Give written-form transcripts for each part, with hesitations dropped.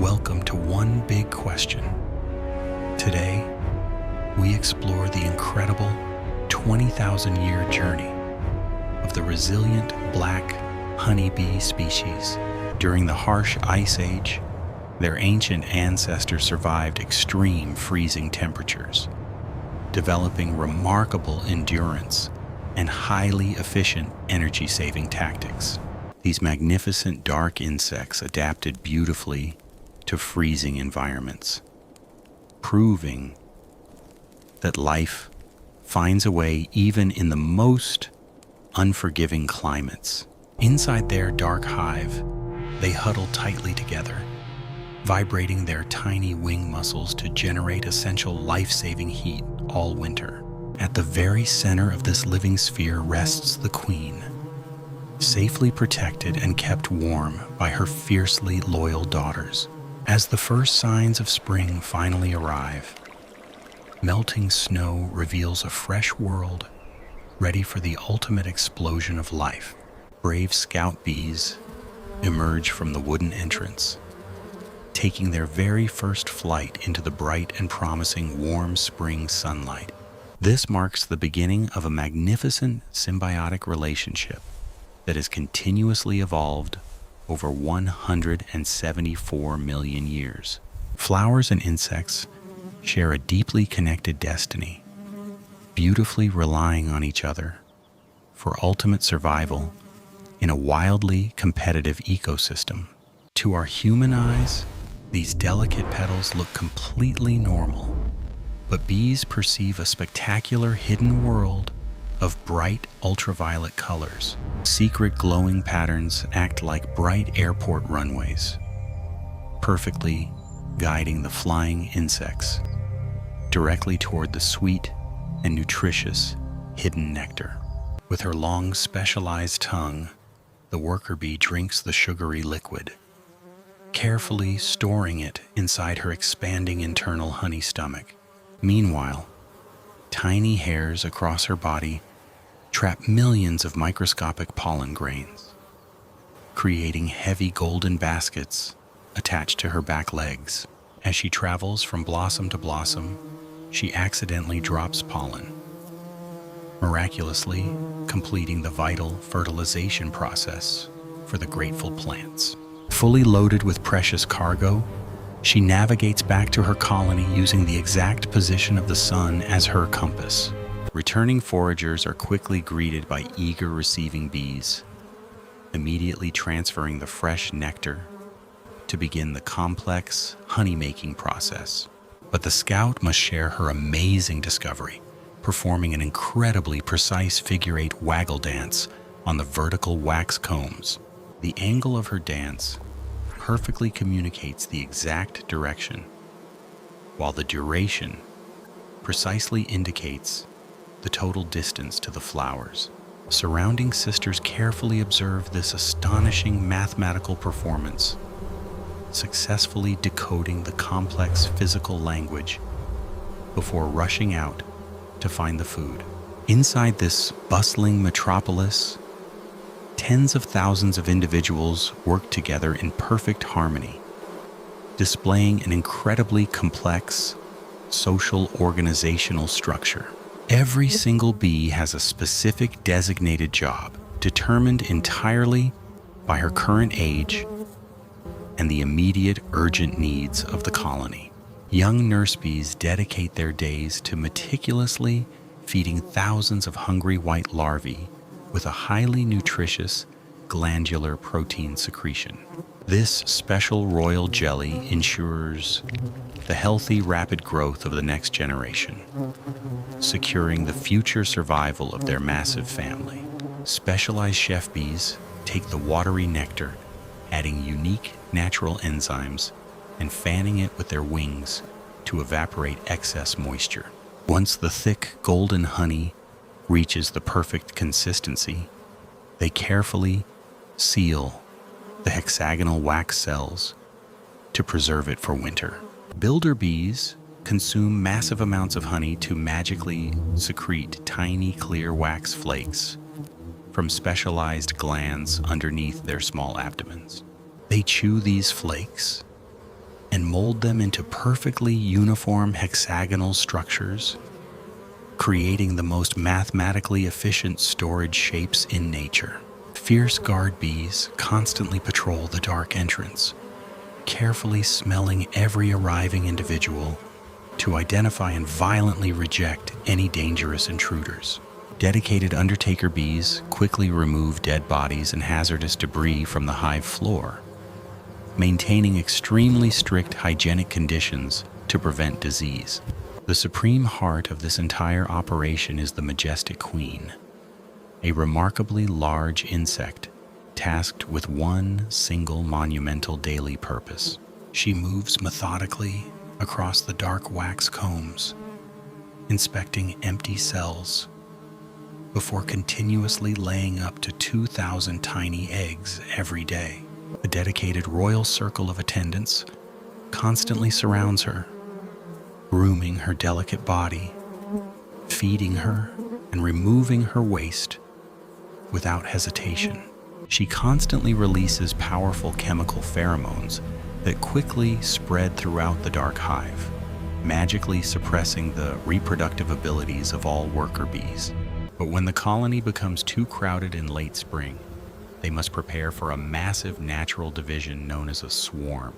Welcome to One Big Question. Today, we explore the incredible 20,000-year journey of the resilient black honeybee species. During the harsh Ice Age, their ancient ancestors survived extreme freezing temperatures, developing remarkable endurance and highly efficient energy-saving tactics. These magnificent dark insects adapted beautifully to freezing environments, proving that life finds a way even in the most unforgiving climates. Inside their dark hive, they huddle tightly together, vibrating their tiny wing muscles to generate essential life-saving heat all winter. At the very center of this living sphere rests the queen, safely protected and kept warm by her fiercely loyal daughters. As the first signs of spring finally arrive, melting snow reveals a fresh world ready for the ultimate explosion of life. Brave scout bees emerge from the wooden entrance, taking their very first flight into the bright and promising warm spring sunlight. This marks the beginning of a magnificent symbiotic relationship that has continuously evolved over 174 million years. Flowers and insects share a deeply connected destiny, beautifully relying on each other for ultimate survival in a wildly competitive ecosystem. To our human eyes, these delicate petals look completely normal, but bees perceive a spectacular hidden world of bright ultraviolet colors. Secret glowing patterns act like bright airport runways, perfectly guiding the flying insects directly toward the sweet and nutritious hidden nectar. With her long, specialized tongue, the worker bee drinks the sugary liquid, carefully storing it inside her expanding internal honey stomach. Meanwhile, tiny hairs across her body trap millions of microscopic pollen grains, creating heavy golden baskets attached to her back legs. As she travels from blossom to blossom, she accidentally drops pollen, miraculously completing the vital fertilization process for the grateful plants. Fully loaded with precious cargo, she navigates back to her colony using the exact position of the sun as her compass. Returning foragers are quickly greeted by eager receiving bees, immediately transferring the fresh nectar to begin the complex honey-making process. But the scout must share her amazing discovery, performing an incredibly precise figure-8 waggle dance on the vertical wax combs. The angle of her dance perfectly communicates the exact direction, while the duration precisely indicates the total distance to the flowers. Surrounding sisters carefully observe this astonishing mathematical performance, successfully decoding the complex physical language before rushing out to find the food. Inside this bustling metropolis, tens of thousands of individuals work together in perfect harmony, displaying an incredibly complex social organizational structure. Every single bee has a specific designated job, determined entirely by her current age and the immediate urgent needs of the colony. Young nurse bees dedicate their days to meticulously feeding thousands of hungry white larvae with a highly nutritious glandular protein secretion. This special royal jelly ensures the healthy, rapid growth of the next generation, securing the future survival of their massive family. Specialized chef bees take the watery nectar, adding unique natural enzymes and fanning it with their wings to evaporate excess moisture. Once the thick golden honey reaches the perfect consistency, they carefully seal the hexagonal wax cells to preserve it for winter. Builder bees consume massive amounts of honey to magically secrete tiny clear wax flakes from specialized glands underneath their small abdomens. They chew these flakes, mold them into perfectly uniform hexagonal structures, creating the most mathematically efficient storage shapes in nature. Fierce guard bees constantly patrol the dark entrance, carefully smelling every arriving individual to identify and violently reject any dangerous intruders. Dedicated undertaker bees quickly remove dead bodies and hazardous debris from the hive floor, maintaining extremely strict hygienic conditions to prevent disease. The supreme heart of this entire operation is the majestic queen, a remarkably large insect tasked with one single monumental daily purpose. She moves methodically across the dark wax combs, inspecting empty cells before continuously laying up to 2,000 tiny eggs every day. A dedicated royal circle of attendants constantly surrounds her, grooming her delicate body, feeding her, and removing her waste without hesitation. She constantly releases powerful chemical pheromones that quickly spread throughout the dark hive, magically suppressing the reproductive abilities of all worker bees. But when the colony becomes too crowded in late spring, they must prepare for a massive natural division known as a swarm.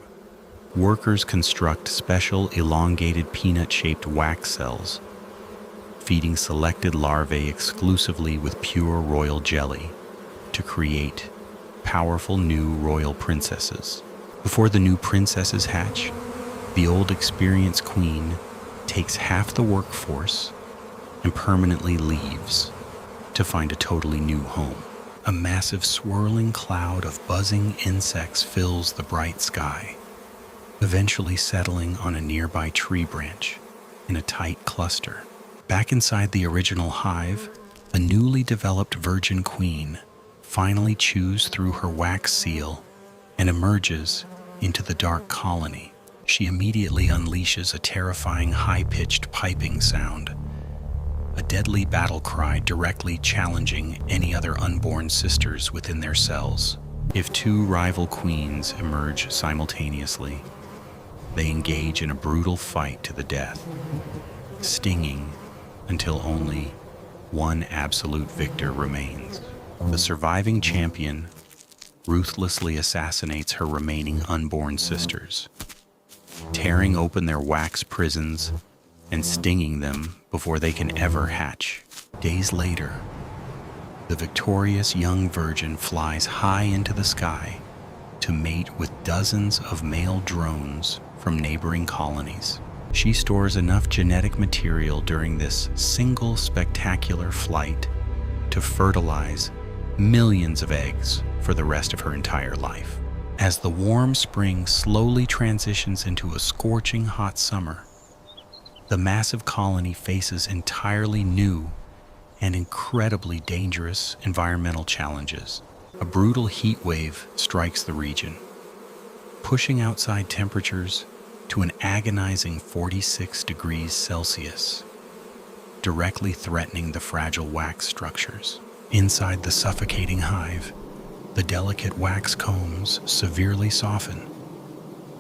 Workers construct special elongated peanut-shaped wax cells, feeding selected larvae exclusively with pure royal jelly to create powerful new royal princesses. Before the new princesses hatch, the old experienced queen takes half the workforce and permanently leaves to find a totally new home. A massive swirling cloud of buzzing insects fills the bright sky, eventually settling on a nearby tree branch in a tight cluster. Back inside the original hive, a newly developed virgin queen finally chews through her wax seal and emerges into the dark colony. She immediately unleashes a terrifying high-pitched piping sound, a deadly battle cry directly challenging any other unborn sisters within their cells. If two rival queens emerge simultaneously, they engage in a brutal fight to the death, stinging until only one absolute victor remains. The surviving champion ruthlessly assassinates her remaining unborn sisters, tearing open their wax prisons and stinging them before they can ever hatch. Days later, the victorious young virgin flies high into the sky to mate with dozens of male drones from neighboring colonies. She stores enough genetic material during this single spectacular flight to fertilize millions of eggs for the rest of her entire life. As the warm spring slowly transitions into a scorching hot summer, the massive colony faces entirely new and incredibly dangerous environmental challenges. A brutal heat wave strikes the region, pushing outside temperatures to an agonizing 46 degrees Celsius, directly threatening the fragile wax structures. Inside the suffocating hive, the delicate wax combs severely soften,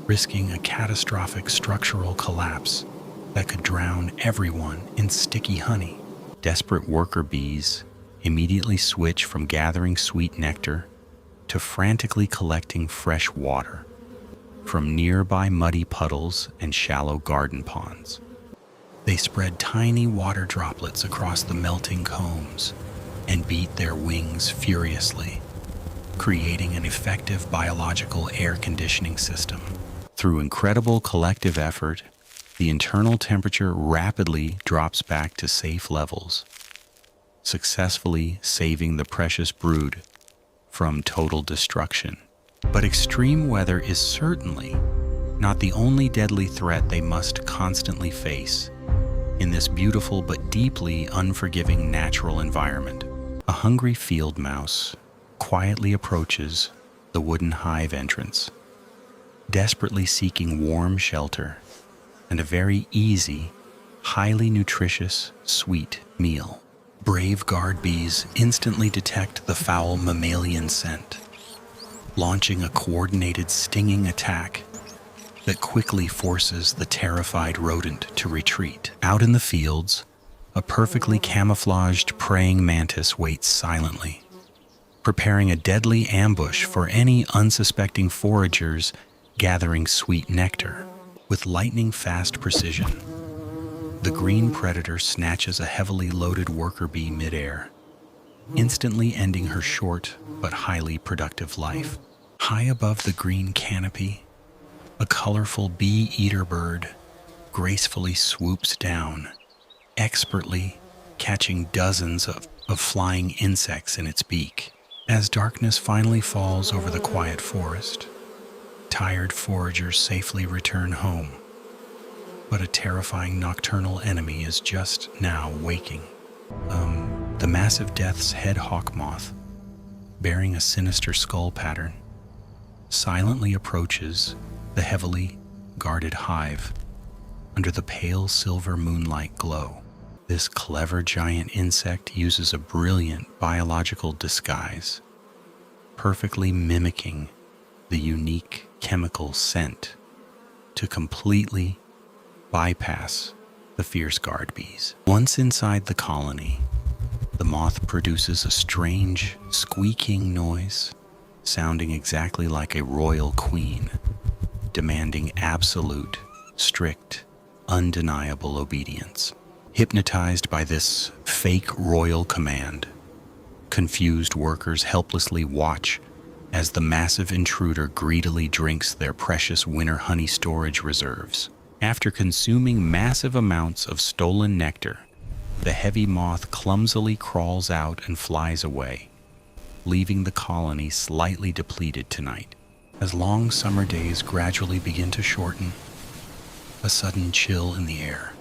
risking a catastrophic structural collapse that could drown everyone in sticky honey. Desperate worker bees immediately switch from gathering sweet nectar to frantically collecting fresh water from nearby muddy puddles and shallow garden ponds. They spread tiny water droplets across the melting combs and beat their wings furiously, creating an effective biological air conditioning system. Through incredible collective effort, the internal temperature rapidly drops back to safe levels, successfully saving the precious brood from total destruction. But extreme weather is certainly not the only deadly threat they must constantly face in this beautiful but deeply unforgiving natural environment. A hungry field mouse quietly approaches the wooden hive entrance, desperately seeking warm shelter and a very easy, highly nutritious, sweet meal. Brave guard bees instantly detect the foul mammalian scent, launching a coordinated stinging attack that quickly forces the terrified rodent to retreat. Out in the fields, a perfectly camouflaged praying mantis waits silently, preparing a deadly ambush for any unsuspecting foragers gathering sweet nectar. With lightning-fast precision, the green predator snatches a heavily loaded worker bee midair, instantly ending her short but highly productive life. High above the green canopy, a colorful bee-eater bird gracefully swoops down, expertly catching dozens of flying insects in its beak. As darkness finally falls over the quiet forest, tired foragers safely return home, but a terrifying nocturnal enemy is just now waking. The massive death's head hawk moth, bearing a sinister skull pattern, silently approaches the heavily guarded hive under the pale silver moonlight glow. This clever giant insect uses a brilliant biological disguise, perfectly mimicking the unique chemical scent to completely bypass the fierce guard bees. Once inside the colony, the moth produces a strange, squeaking noise, sounding exactly like a royal queen, demanding absolute, strict, undeniable obedience. Hypnotized by this fake royal command, confused workers helplessly watch as the massive intruder greedily drinks their precious winter honey storage reserves. After consuming massive amounts of stolen nectar, the heavy moth clumsily crawls out and flies away, leaving the colony slightly depleted tonight. As long summer days gradually begin to shorten, a sudden chill in the air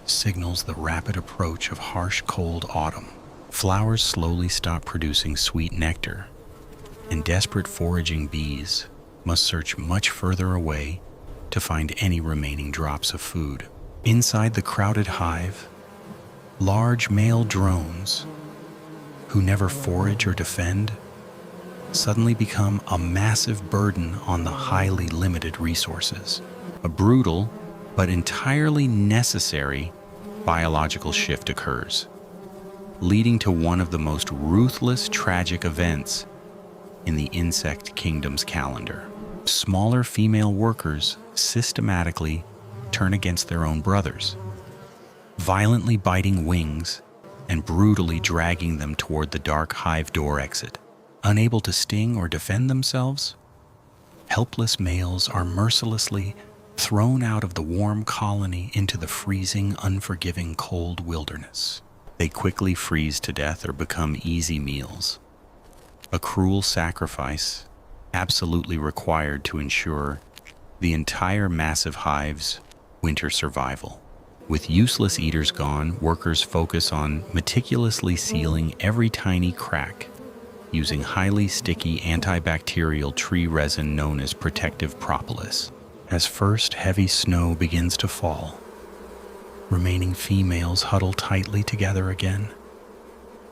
signals the rapid approach of harsh, cold autumn. Flowers slowly stop producing sweet nectar, and desperate foraging bees must search much further away to find any remaining drops of food. Inside the crowded hive, large male drones, who never forage or defend, suddenly become a massive burden on the highly limited resources. A brutal but entirely necessary biological shift occurs, leading to one of the most ruthless, tragic events in the insect kingdom's calendar. Smaller female workers systematically turn against their own brothers, violently biting wings and brutally dragging them toward the dark hive door exit. Unable to sting or defend themselves, helpless males are mercilessly thrown out of the warm colony into the freezing, unforgiving cold wilderness. They quickly freeze to death or become easy meals, a cruel sacrifice absolutely required to ensure the entire massive hive's winter survival. With useless eaters gone, workers focus on meticulously sealing every tiny crack using highly sticky antibacterial tree resin known as protective propolis. As first heavy snow begins to fall, remaining females huddle tightly together again,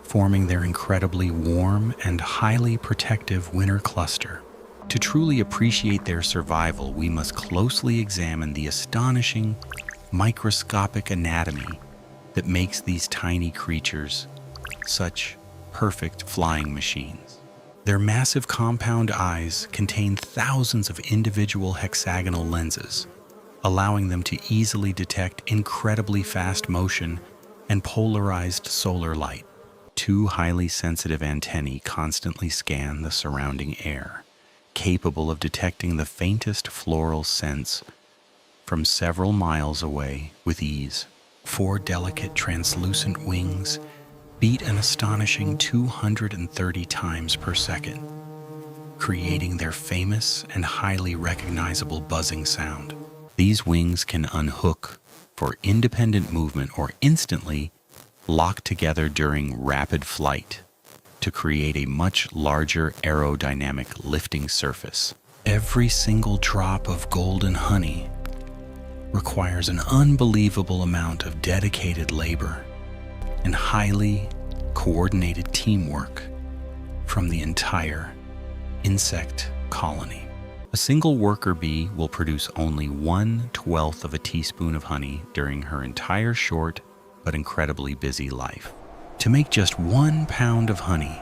forming their incredibly warm and highly protective winter cluster. To truly appreciate their survival, we must closely examine the astonishing microscopic anatomy that makes these tiny creatures such perfect flying machines. Their massive compound eyes contain thousands of individual hexagonal lenses, allowing them to easily detect incredibly fast motion and polarized solar light. Two highly sensitive antennae constantly scan the surrounding air, capable of detecting the faintest floral scents from several miles away with ease. Four delicate translucent wings beat an astonishing 230 times per second, creating their famous and highly recognizable buzzing sound. These wings can unhook for independent movement or instantly lock together during rapid flight to create a much larger aerodynamic lifting surface. Every single drop of golden honey requires an unbelievable amount of dedicated labor and highly coordinated teamwork from the entire insect colony. A single worker bee will produce only 1/12 of a teaspoon of honey during her entire short but incredibly busy life. To make just 1 pound of honey,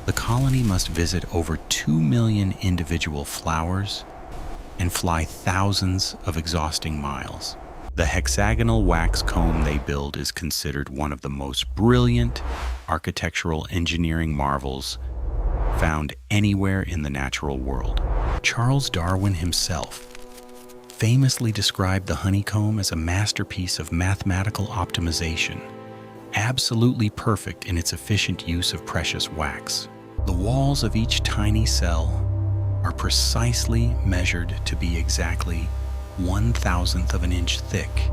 the colony must visit over 2 million individual flowers and fly thousands of exhausting miles. The hexagonal wax comb they build is considered one of the most brilliant architectural engineering marvels found anywhere in the natural world. Charles Darwin himself famously described the honeycomb as a masterpiece of mathematical optimization, absolutely perfect in its efficient use of precious wax. The walls of each tiny cell are precisely measured to be exactly 1/1000th of an inch thick,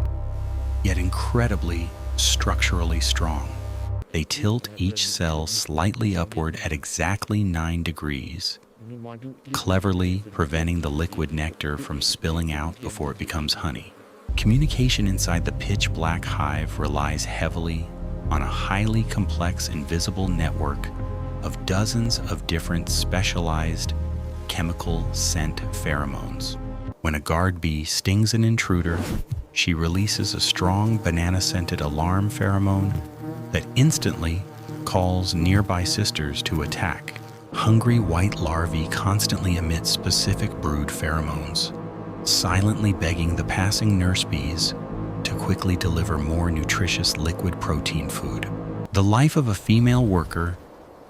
yet incredibly structurally strong. They tilt each cell slightly upward at exactly 9 degrees, cleverly preventing the liquid nectar from spilling out before it becomes honey. Communication inside the pitch-black hive relies heavily on a highly complex invisible network of dozens of different specialized chemical scent pheromones. When a guard bee stings an intruder, she releases a strong banana-scented alarm pheromone that instantly calls nearby sisters to attack. Hungry white larvae constantly emit specific brood pheromones, silently begging the passing nurse bees to quickly deliver more nutritious liquid protein food. The life of a female worker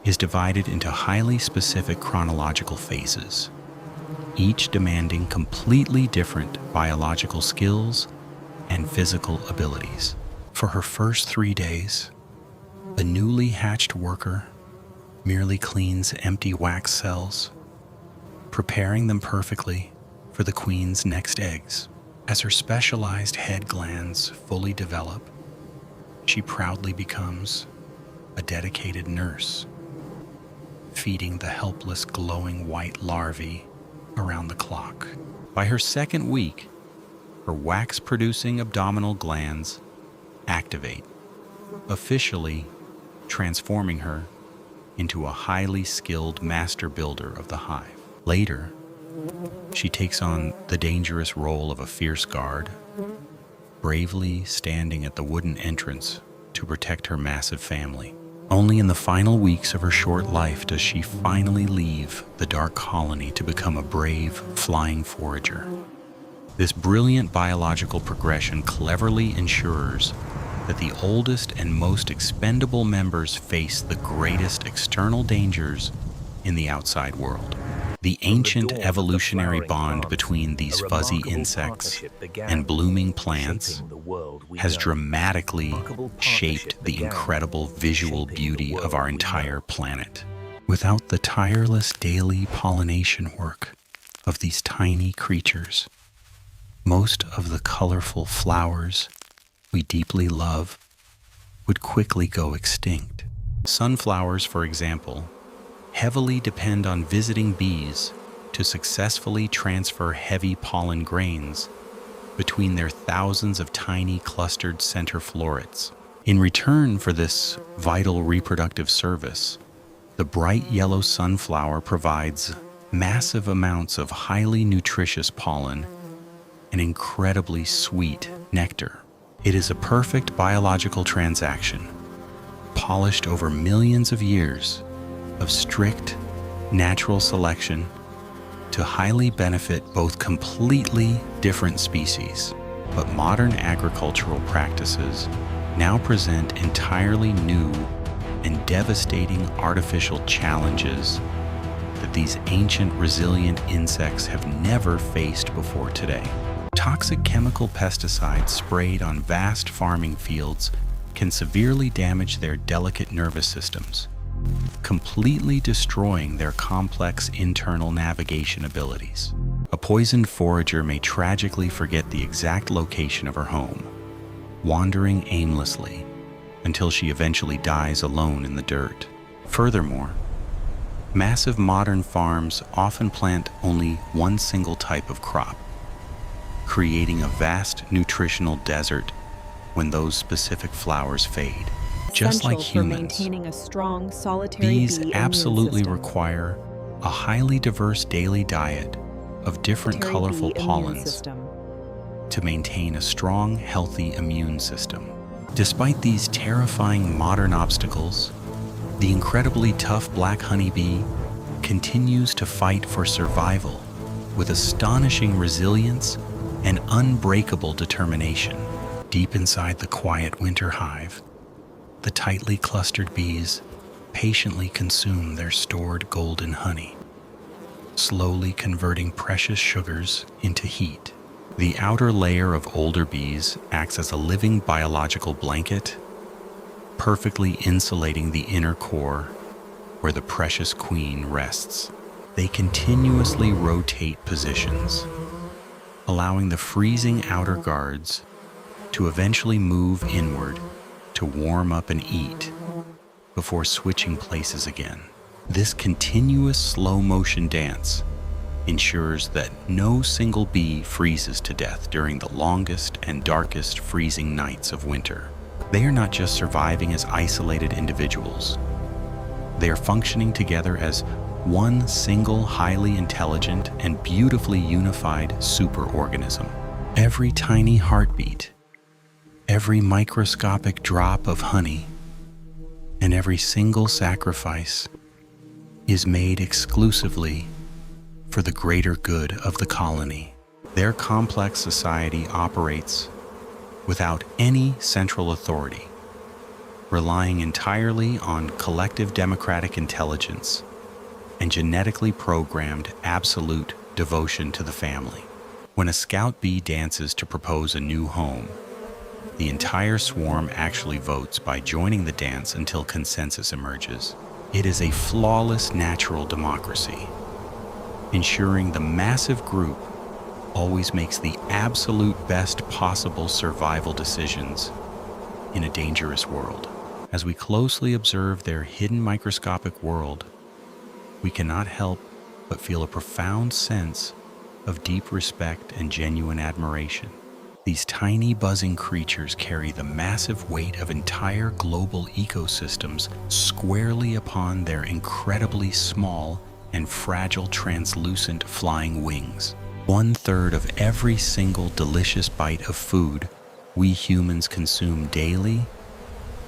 is divided into highly specific chronological phases, each demanding completely different biological skills and physical abilities. For her first 3 days, the newly hatched worker merely cleans empty wax cells, preparing them perfectly for the queen's next eggs. As her specialized head glands fully develop, she proudly becomes a dedicated nurse, feeding the helpless glowing white larvae around the clock. By her second week, her wax-producing abdominal glands activate, officially transforming her into a highly skilled master builder of the hive. Later, she takes on the dangerous role of a fierce guard, bravely standing at the wooden entrance to protect her massive family. Only in the final weeks of her short life does she finally leave the dark colony to become a brave flying forager. This brilliant biological progression cleverly ensures that the oldest and most expendable members face the greatest external dangers in the outside world. The ancient evolutionary bond between these fuzzy insects and blooming plants has dramatically shaped the incredible visual beauty of our entire planet. Without the tireless daily pollination work of these tiny creatures, most of the colorful flowers we deeply love would quickly go extinct. Sunflowers, for example, heavily depend on visiting bees to successfully transfer heavy pollen grains between their thousands of tiny clustered center florets. In return for this vital reproductive service, the bright yellow sunflower provides massive amounts of highly nutritious pollen and incredibly sweet nectar. It is a perfect biological transaction, polished over millions of years of strict natural selection to highly benefit both completely different species. But modern agricultural practices now present entirely new and devastating artificial challenges that these ancient resilient insects have never faced before today. Toxic chemical pesticides sprayed on vast farming fields can severely damage their delicate nervous systems, completely destroying their complex internal navigation abilities. A poisoned forager may tragically forget the exact location of her home, wandering aimlessly until she eventually dies alone in the dirt. Furthermore, massive modern farms often plant only one single type of crop, creating a vast nutritional desert when those specific flowers fade. Just like humans, bees absolutely require a highly diverse daily diet of different colorful the immune pollens system. to maintain a strong, healthy immune system. Despite these terrifying modern obstacles, the incredibly tough black honeybee continues to fight for survival with astonishing resilience and unbreakable determination. Deep inside the quiet winter hive, the tightly clustered bees patiently consume their stored golden honey, slowly converting precious sugars into heat. The outer layer of older bees acts as a living biological blanket, perfectly insulating the inner core where the precious queen rests. They continuously rotate positions, allowing the freezing outer guards to eventually move inward to warm up and eat before switching places again. This continuous slow-motion dance ensures that no single bee freezes to death during the longest and darkest freezing nights of winter. They are not just surviving as isolated individuals. They are functioning together as one single highly intelligent and beautifully unified superorganism. Every tiny heartbeat, every microscopic drop of honey, and every single sacrifice is made exclusively for the greater good of the colony. Their complex society operates without any central authority, relying entirely on collective democratic intelligence and genetically programmed absolute devotion to the family. When a scout bee dances to propose a new home, the entire swarm actually votes by joining the dance until consensus emerges. It is a flawless natural democracy, ensuring the massive group always makes the absolute best possible survival decisions in a dangerous world. As we closely observe their hidden microscopic world, we cannot help but feel a profound sense of deep respect and genuine admiration. These tiny buzzing creatures carry the massive weight of entire global ecosystems squarely upon their incredibly small and fragile translucent flying wings. 1/3 of every single delicious bite of food we humans consume daily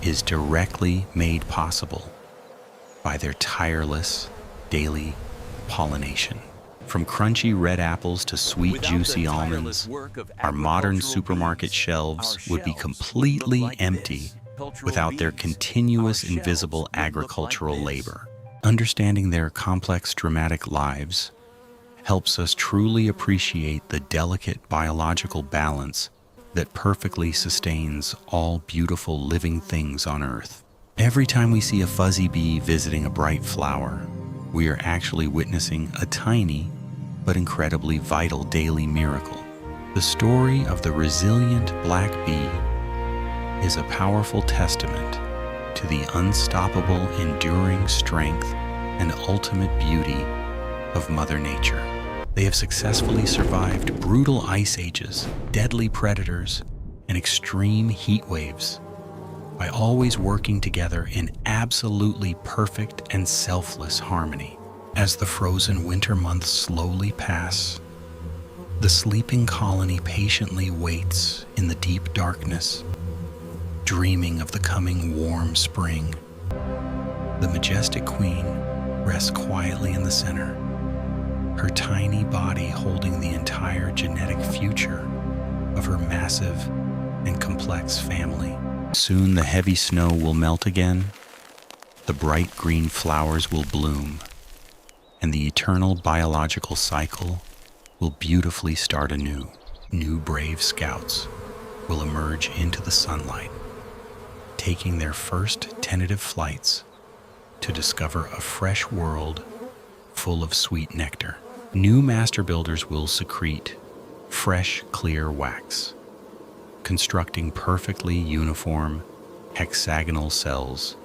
is directly made possible by their tireless daily pollination. From crunchy red apples to sweet, juicy almonds, our modern supermarket shelves would be completely empty without their continuous invisible agricultural labor. Understanding their complex, dramatic lives helps us truly appreciate the delicate biological balance that perfectly sustains all beautiful living things on Earth. Every time we see a fuzzy bee visiting a bright flower, we are actually witnessing a tiny but incredibly vital daily miracle. The story of the resilient black bee is a powerful testament to the unstoppable, enduring strength and ultimate beauty of Mother Nature. They have successfully survived brutal ice ages, deadly predators, and extreme heat waves by always working together in absolutely perfect and selfless harmony. As the frozen winter months slowly pass, the sleeping colony patiently waits in the deep darkness, dreaming of the coming warm spring. The majestic queen rests quietly in the center, her tiny body holding the entire genetic future of her massive and complex family. Soon the heavy snow will melt again, the bright green flowers will bloom, and the eternal biological cycle will beautifully start anew. New brave scouts will emerge into the sunlight, taking their first tentative flights to discover a fresh world full of sweet nectar. New master builders will secrete fresh, clear wax, constructing perfectly uniform hexagonal cells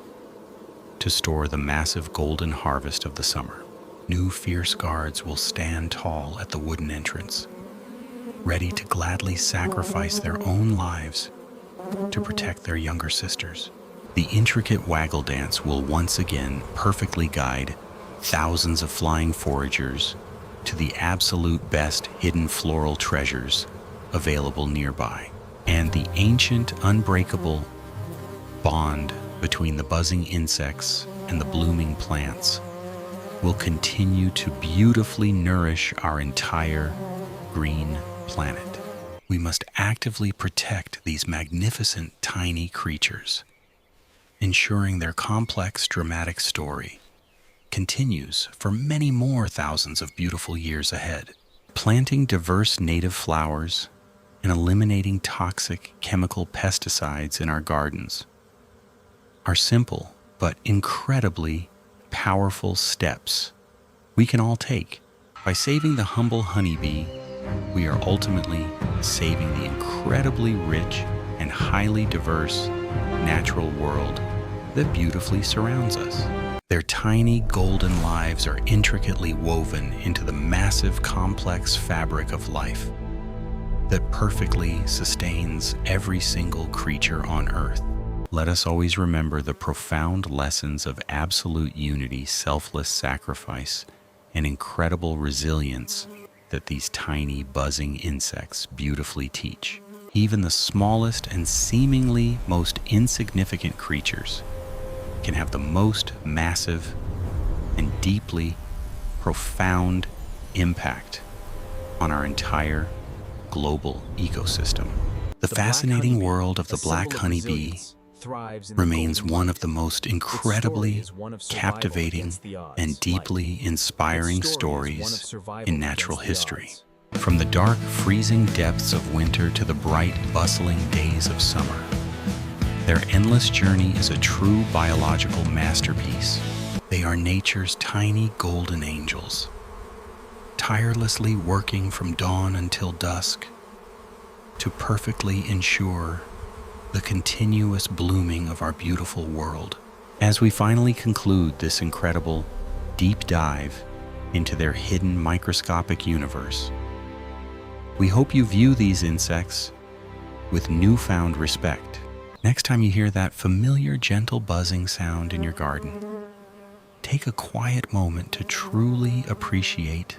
to store the massive golden harvest of the summer. New fierce guards will stand tall at the wooden entrance, ready to gladly sacrifice their own lives to protect their younger sisters. The intricate waggle dance will once again perfectly guide thousands of flying foragers to the absolute best hidden floral treasures available nearby. And the ancient, unbreakable bond between the buzzing insects and the blooming plants will continue to beautifully nourish our entire green planet. We must actively protect these magnificent tiny creatures, ensuring their complex, dramatic story continues for many more thousands of beautiful years ahead. Planting diverse native flowers and eliminating toxic chemical pesticides in our gardens are simple but incredibly powerful steps we can all take. By saving the humble honeybee, we are ultimately saving the incredibly rich and highly diverse natural world that beautifully surrounds us. Their tiny golden lives are intricately woven into the massive complex fabric of life that perfectly sustains every single creature on Earth. Let us always remember the profound lessons of absolute unity, selfless sacrifice, and incredible resilience that these tiny buzzing insects beautifully teach. Even the smallest and seemingly most insignificant creatures can have the most massive and deeply profound impact on our entire global ecosystem. The fascinating world of the black honeybee remains one of the most incredibly captivating and deeply inspiring stories in natural history. From the dark, freezing depths of winter to the bright, bustling days of summer, their endless journey is a true biological masterpiece. They are nature's tiny golden angels, tirelessly working from dawn until dusk to perfectly ensure the continuous blooming of our beautiful world. As we finally conclude this incredible deep dive into their hidden microscopic universe, we hope you view these insects with newfound respect. Next time you hear that familiar gentle buzzing sound in your garden, take a quiet moment to truly appreciate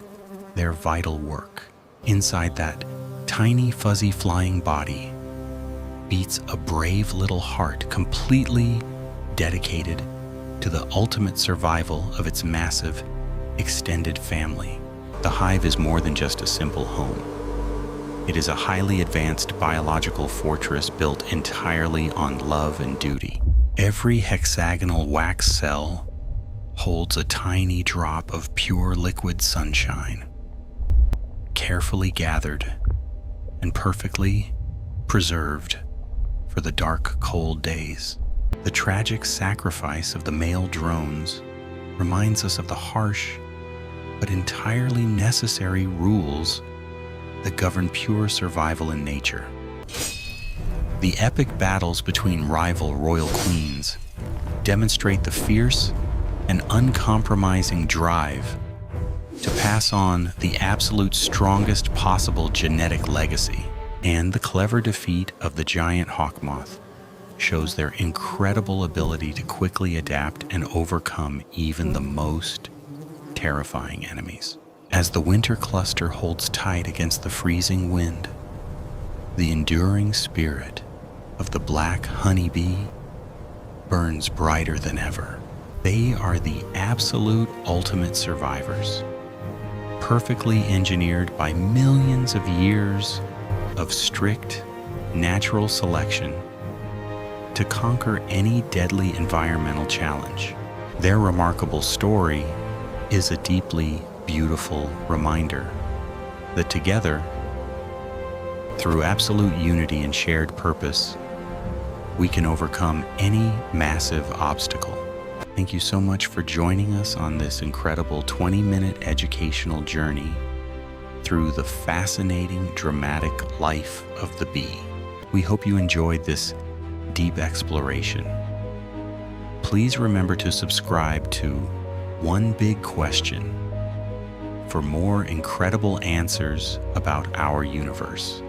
their vital work. Inside that tiny fuzzy flying body beats a brave little heart completely dedicated to the ultimate survival of its massive, extended family. The hive is more than just a simple home. It is a highly advanced biological fortress built entirely on love and duty. Every hexagonal wax cell holds a tiny drop of pure liquid sunshine, carefully gathered and perfectly preserved for the dark, cold days. The tragic sacrifice of the male drones reminds us of the harsh but entirely necessary rules that govern pure survival in nature. The epic battles between rival royal queens demonstrate the fierce and uncompromising drive to pass on the absolute strongest possible genetic legacy. And the clever defeat of the giant hawk moth shows their incredible ability to quickly adapt and overcome even the most terrifying enemies. As the winter cluster holds tight against the freezing wind, the enduring spirit of the black honeybee burns brighter than ever. They are the absolute ultimate survivors, perfectly engineered by millions of years of strict natural selection to conquer any deadly environmental challenge. Their remarkable story is a deeply beautiful reminder that together, through absolute unity and shared purpose, we can overcome any massive obstacle. Thank you so much for joining us on this incredible 20-minute educational journey through the fascinating, dramatic life of the bee. We hope you enjoyed this deep exploration. Please remember to subscribe to One Big Question for more incredible answers about our universe.